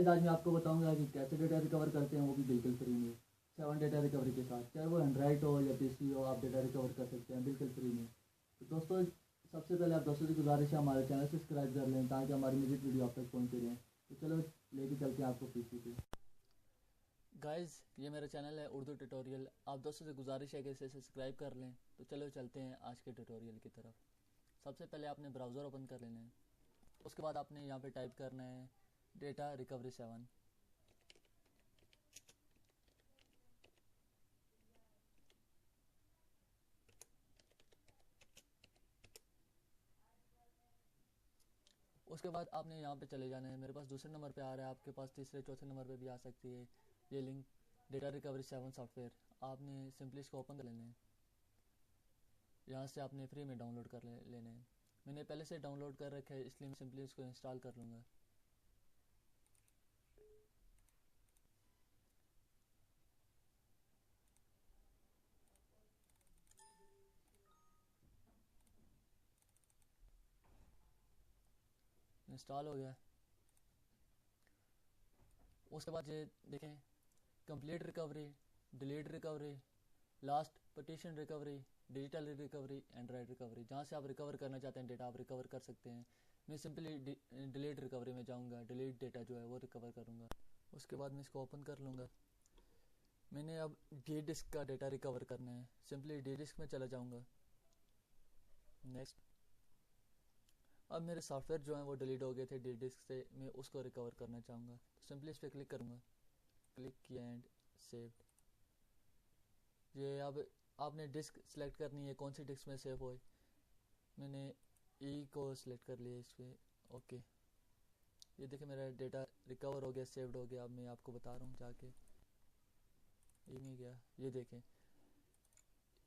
Guys आज मैं आपको बताऊंगा कि कैसे डेटा रिकवर करते हैं, वो भी बिल्कुल फ्री में 7 डेटा रिकवरी के साथ। चाहे वो एंड्रॉइड हो या पीसी हो, आप डेटा रिकवर कर सकते हैं बिल्कुल फ्री में। तो दोस्तों, सबसे पहले आप दोस्तों की गुजारिश है हमारे चैनल सब्सक्राइब कर लें ताकि हमारी म्यूजिक वीडियो आप तक पहुँचते रहें। तो चलो लेके चलते हैं आपको पीसी पे। गाइस ये मेरा चैनल है उर्दू ट्यूटोरियल, आप दोस्तों से गुजारिश है कि इसे सब्सक्राइब कर लें। तो चलो चलते हैं आज के ट्यूटोरियल की तरफ। सबसे पहले आपने ब्राउज़र ओपन कर लेना है। उसके बाद आपने यहाँ पे टाइप करना है डेटा रिकवरी 7। उसके बाद आपने यहाँ पे चले जाना है। मेरे पास दूसरे नंबर पे आ रहा है, आपके पास तीसरे चौथे नंबर पे भी आ सकती है ये लिंक, डेटा रिकवरी 7 सॉफ्टवेयर। आपने सिंपली इसको ओपन कर लेना है। यहाँ से आपने फ्री में डाउनलोड कर लेना है। मैंने पहले से डाउनलोड कर रखा है, इसलिए मैं सिंपली इसको इंस्टॉल कर लूँगा। इंस्टॉल हो गया। उसके बाद ये देखें, complete recovery, delete recovery, last petition recovery, digital recovery, Android recovery. जहाँ से आप रिकवर करना चाहते हैं डेटा आप रिकवर कर सकते हैं। मैं सिंपली डिलीट रिकवरी में जाऊँगा, डिलीट डेटा जो है वो रिकवर करूँगा। उसके बाद मैं इसको ओपन कर लूँगा। मैंने अब डी डिस्क का डेटा रिकवर करना है, सिंपली डी डिस्क में चला जाऊँगा। नेक्स्ट, अब मेरे सॉफ्टवेयर जो हैं वो डिलीट हो गए थे डी डिस्क से, मैं उसको रिकवर करना चाहूँगा। तो सिंपली इस पर क्लिक करूँगा, क्लिक किया एंड सेव्ड। ये अब आपने डिस्क सेलेक्ट करनी है कौन सी डिस्क में सेव होए। मैंने ई को सिलेक्ट कर लिया इस पर, ओके। ये देखिए मेरा डेटा रिकवर हो गया, सेव्ड हो गया। अब मैं आपको बता रहा हूँ जाके ई में गया, ये देखें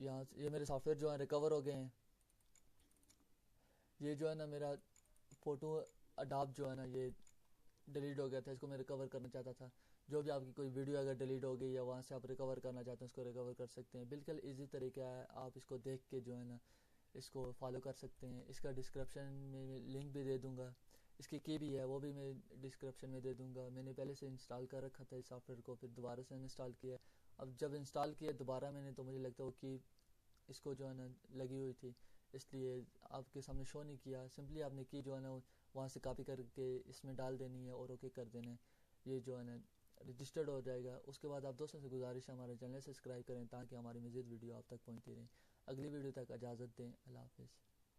यहाँ से ये मेरे सॉफ्टवेयर जो है रिकवर हो गए हैं। ये जो है ना मेरा फ़ोटो अडाप्ट जो है ना ये डिलीट हो गया था, इसको मैं रिकवर करना चाहता था। जो भी आपकी कोई वीडियो अगर डिलीट हो गई या वहाँ से आप रिकवर करना चाहते हैं उसको रिकवर कर सकते हैं। बिल्कुल इजी तरीका है, आप इसको देख के जो है ना इसको फॉलो कर सकते हैं। इसका डिस्क्रिप्शन में लिंक भी दे दूँगा, इसकी की भी है वो भी मैं डिस्क्रिप्शन में दे दूँगा। मैंने पहले से इंस्टॉल कर रखा था इस सॉफ्टवेयर को, फिर दोबारा से इंस्टॉल किया। अब जब इंस्टॉल किया दोबारा मैंने, तो मुझे लगता है वो की इसको जो है ना लगी हुई थी, इसलिए आपके सामने शो नहीं किया। सिंपली आपने की जो है ना वहाँ से कॉपी करके इसमें डाल देनी है और ओके कर देना है। ये जो है ना रजिस्टर्ड हो जाएगा। उसके बाद आप दोस्तों से गुजारिश है हमारे चैनल सब्सक्राइब करें ताकि हमारी मज़ीद वीडियो आप तक पहुँचती रहे। अगली वीडियो तक इजाज़त दें, अल्लाह हाफ़िज़।